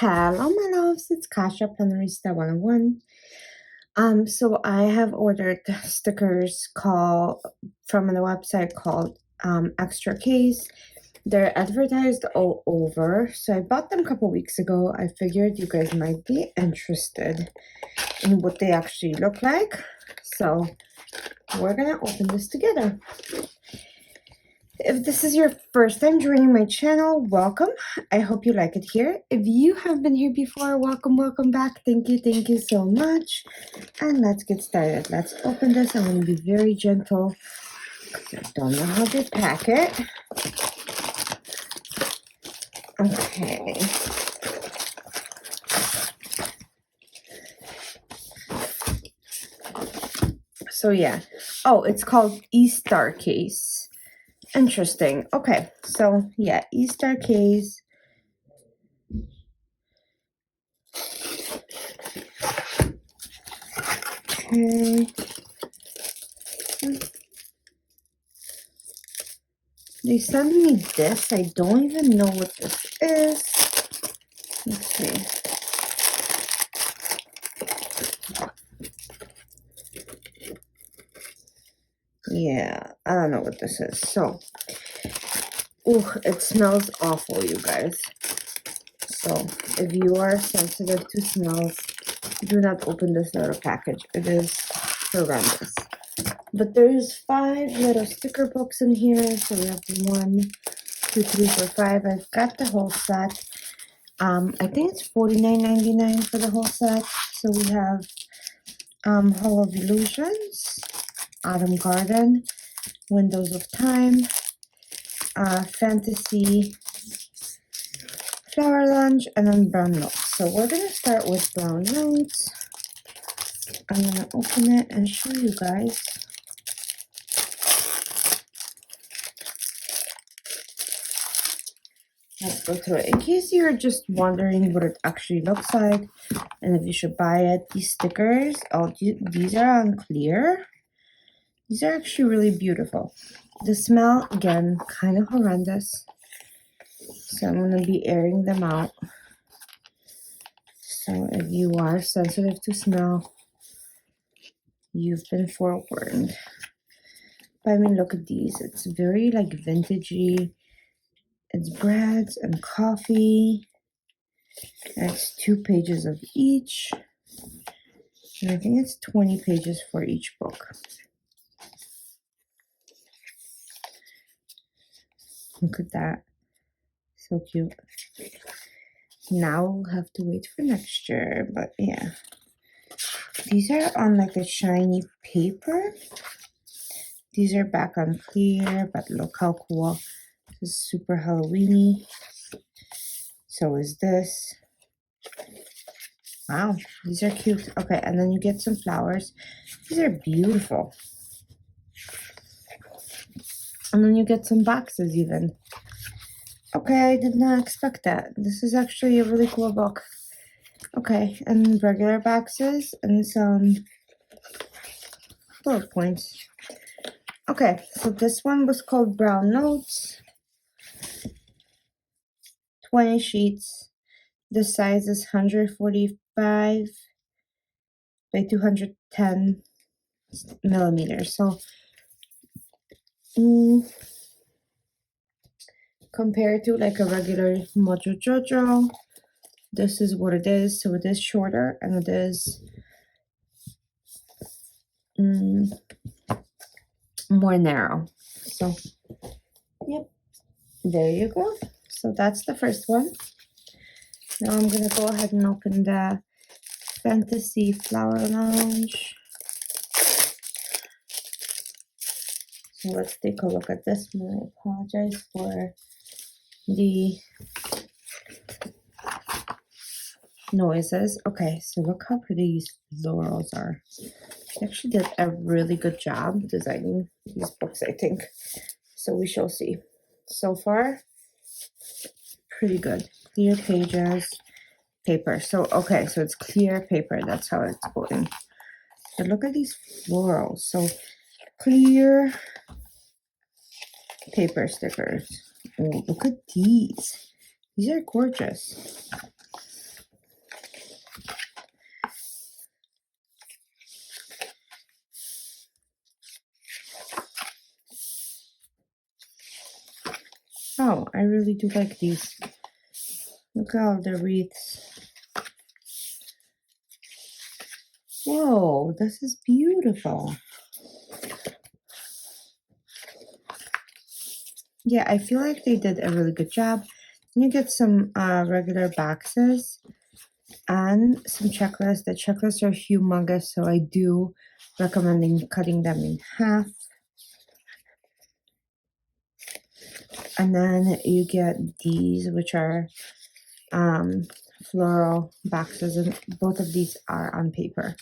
Hello, my loves. It's Kasha, Plannerista 101. So I have ordered stickers from a website called eStarCase. They're advertised all over. So I bought them a couple weeks ago. I figured you guys might be interested in what they actually look like. So we're gonna open this together. If this is your first time joining my channel, welcome. I hope you like it here. If you have been here before, welcome back. Thank you so much. And let's get started. Let's open this. I'm going to be very gentle because I don't know how to pack it. Okay. So yeah. Oh, it's called eStarCase. Interesting. Okay, so yeah, eStarCase. Okay. They sent me this. I don't even know what this is. Let's see. Yeah, I don't know what this is. So, ooh, it smells awful, you guys. So, if you are sensitive to smells, do not open this little package. It is horrendous. But there's 5 little sticker books in here. So we have 1, 2, 3, 4, 5. I've got the whole set. I think it's $49.99 for the whole set. So we have Hall of Illusions, Autumn Garden, Windows of Time, Fantasy, Flower Lounge, and then Brown Notes. So we're going to start with Brown Notes. I'm going to open it and show you guys. Let's go through it. In case you're just wondering what it actually looks like and if you should buy it, these stickers, these are on clear. These are actually really beautiful. The smell, again, kind of horrendous. So I'm going to be airing them out. So if you are sensitive to smell, you've been forewarned. But I mean, look at these. It's very like vintagey. It's breads and coffee. And it's 2 pages of each. And I think it's 20 pages for each book. Look at that. So cute. Now we'll have to wait for next year. But yeah. These are on like a shiny paper. These are back on clear. But look how cool. This is super Halloween-y. So is this. Wow, these are cute. Okay, and then you get some flowers. These are beautiful. And then you get some boxes even. Okay, I did not expect that. This is actually a really cool book. Okay, and regular boxes and some bullet points. Okay, so this one was called Brown Notes. 20 sheets. The size is 145 by 210 millimeters. So, compared to like a regular Mojo Jojo, this is what it is. So it is shorter and it is more narrow. So, yep, there you go. So that's the first one. Now I'm gonna go ahead and open the Fantasy Flower Lounge. So let's take a look at this one. I apologize for the noises. Okay, so look how pretty these florals are. They actually did a really good job designing these books, I think. So we shall see. So far, pretty good. Clear pages, paper. So, okay, so it's clear paper. That's how it's going. But look at these florals. So, clear paper stickers. Oh, look at these. These are gorgeous. Oh, I really do like these. Look at all the wreaths. Whoa, this is beautiful. Yeah, I feel like they did a really good job. You get some regular boxes and some checklists. The checklists are humongous, so I do recommend cutting them in half. And then you get these, which are floral boxes, and both of these are on paper.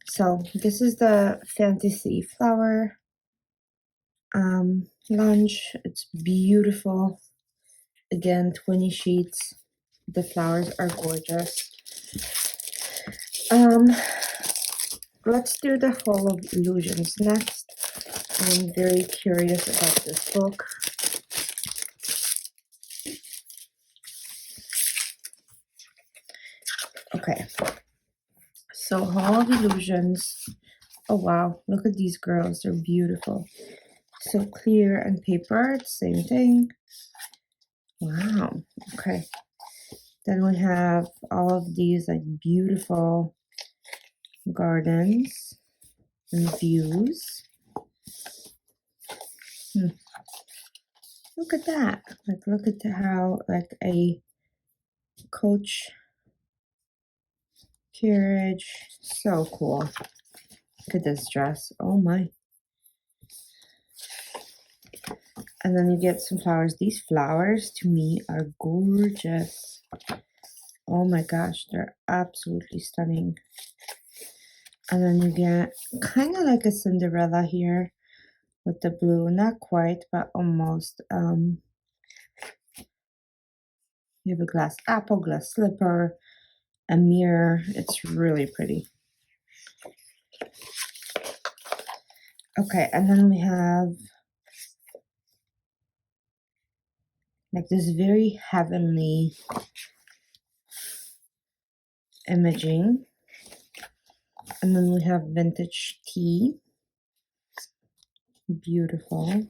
So this is the fantasy flower lunch. It's beautiful. Again, 20 sheets. The flowers are gorgeous. Let's do the Hall of Illusions next. I'm very curious about this book. Okay, so Hall of Illusions. Oh wow, look at these girls, they're beautiful. So clear and paper, same thing. Wow, okay. Then we have all of these like beautiful gardens and views. Look at that. Like, look at how like a coach carriage. So cool. Look at this dress. Oh my. And then you get some flowers. These flowers to me are gorgeous. Oh my gosh, they're absolutely stunning. And then you get kind of like a Cinderella here with the blue. Not quite, but almost. You have a glass apple, glass slipper, a mirror. It's really pretty. Okay, and then we have like this very heavenly imaging. And then we have vintage tea. Beautiful.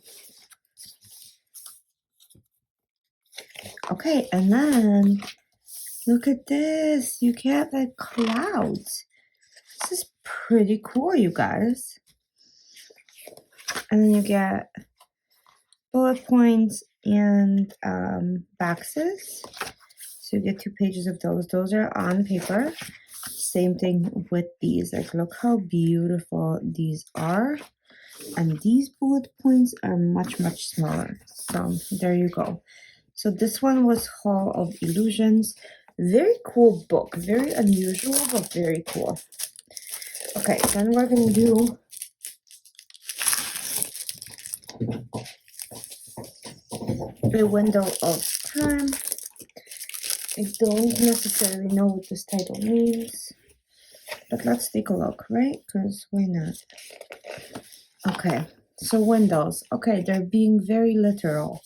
Okay, and then look at this. You get like clouds. This is pretty cool, you guys. And then you get bullet points and boxes. So you get 2 pages of those. Those are on paper. Same thing with these. Like, look how beautiful these are. And these bullet points are much, much smaller. So there you go. So this one was Hall of Illusions. Very cool book. Very unusual, but very cool. Okay, then we're going to do The Window of Time. I don't necessarily know what this title means, but let's take a look, right? Because why not? Okay, so windows. Okay, they're being very literal.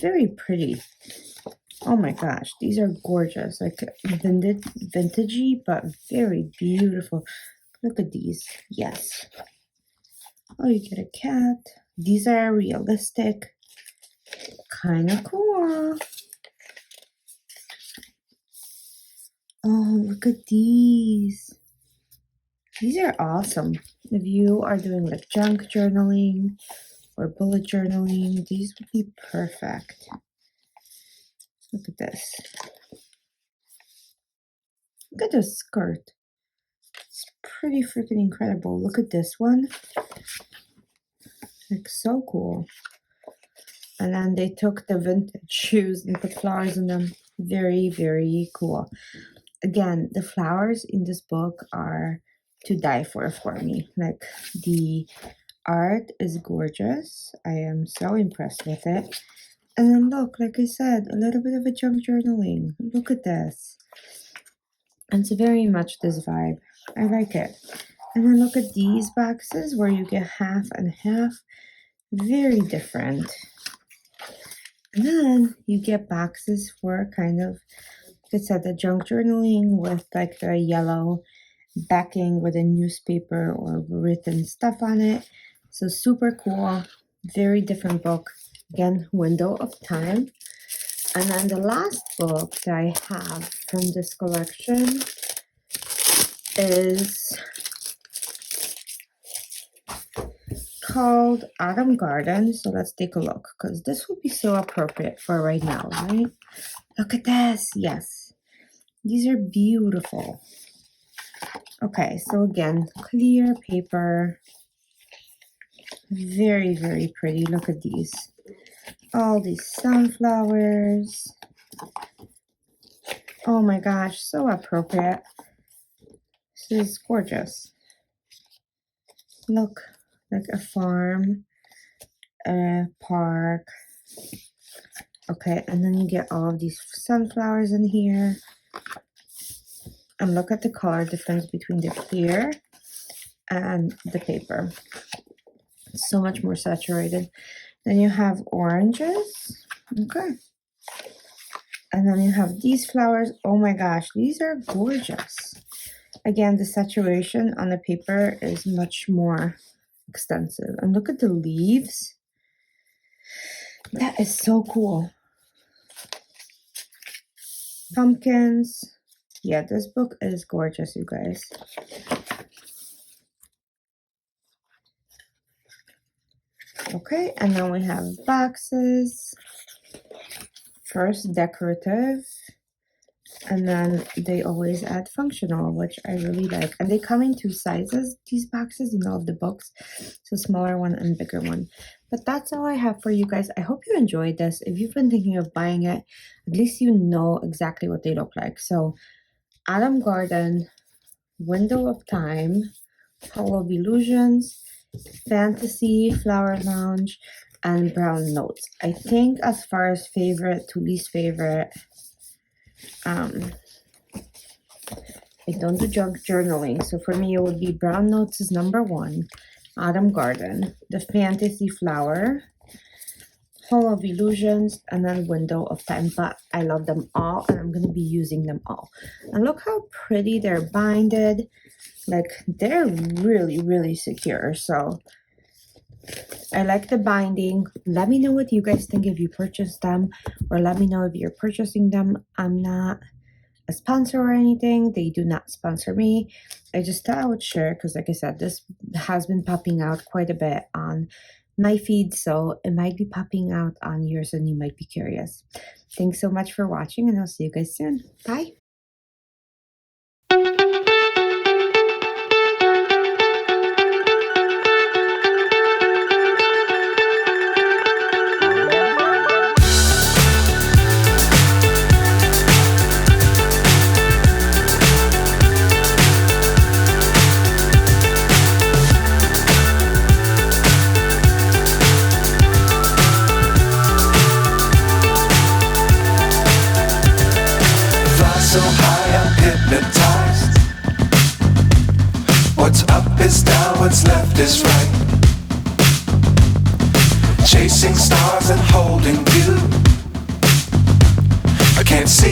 Very pretty. Oh my gosh, these are gorgeous. Like vintagey, but very beautiful. Look at these. Yes. Oh, you get a cat. These are realistic. Kind of cool. Oh, look at these. These are awesome. If you are doing like junk journaling or bullet journaling, these would be perfect. Look at this. Look at this skirt. It's pretty freaking incredible. Look at this one. Like, so cool. And then they took the vintage shoes and put flowers in them. Very, very cool. Again, the flowers in this book are to die for me. Like, the art is gorgeous. I am so impressed with it. And then look, like I said, a little bit of a junk journaling. Look at this. And it's very much this vibe. I like it. And then look at these boxes where you get half and half. Very different. And then you get boxes for kind of, like I said, the junk journaling with like the yellow backing with a newspaper or written stuff on it. So super cool. Very different book. Again, Window of Time. And then the last book that I have from this collection is called Autumn Garden. So let's take a look, because this would be so appropriate for right now, right? Look at this. Yes, these are beautiful. Okay, so again, clear paper. Very, very pretty. Look at these. All these sunflowers. Oh my gosh, so appropriate. This is gorgeous. Look, like a farm, a park. Okay, and then you get all of these sunflowers in here. And look at the color difference between the clear and the paper. It's so much more saturated. Then you have oranges. Okay. And then you have these flowers. Oh my gosh, these are gorgeous. Again, the saturation on the paper is much more extensive. And look at the leaves. That is so cool. Pumpkins. Yeah, this book is gorgeous, you guys. Okay, and then we have boxes. First decorative, and then they always add functional, which I really like. And they come in 2 sizes, these boxes, you know, of the books. So smaller one and bigger one. But that's all I have for you guys. I hope you enjoyed this. If you've been thinking of buying it, at least you know exactly what they look like. So Autumn Garden, Window of Time, Hall of Illusions, Fantasy, Flower Lounge, and Brown Notes. I think as far as favorite to least favorite, I don't do junk journaling. So for me, it would be Brown Notes is number 1, Autumn Garden, the Fantasy Flower, Hall of Illusions, and then Window of Time. But I love them all, and I'm going to be using them all. And look how pretty they're binded. Like, they're really, really secure. So I like the binding. Let me know what you guys think if you purchased them, or let me know if you're purchasing them. I'm not a sponsor or anything. They do not sponsor me. I just thought I would share because, like I said, this has been popping out quite a bit on my feed, so it might be popping out on yours and you might be curious. Thanks so much for watching, and I'll see you guys soon. Bye. So high I'm hypnotized. What's up is down, what's left is right. Chasing stars and holding you. I can't see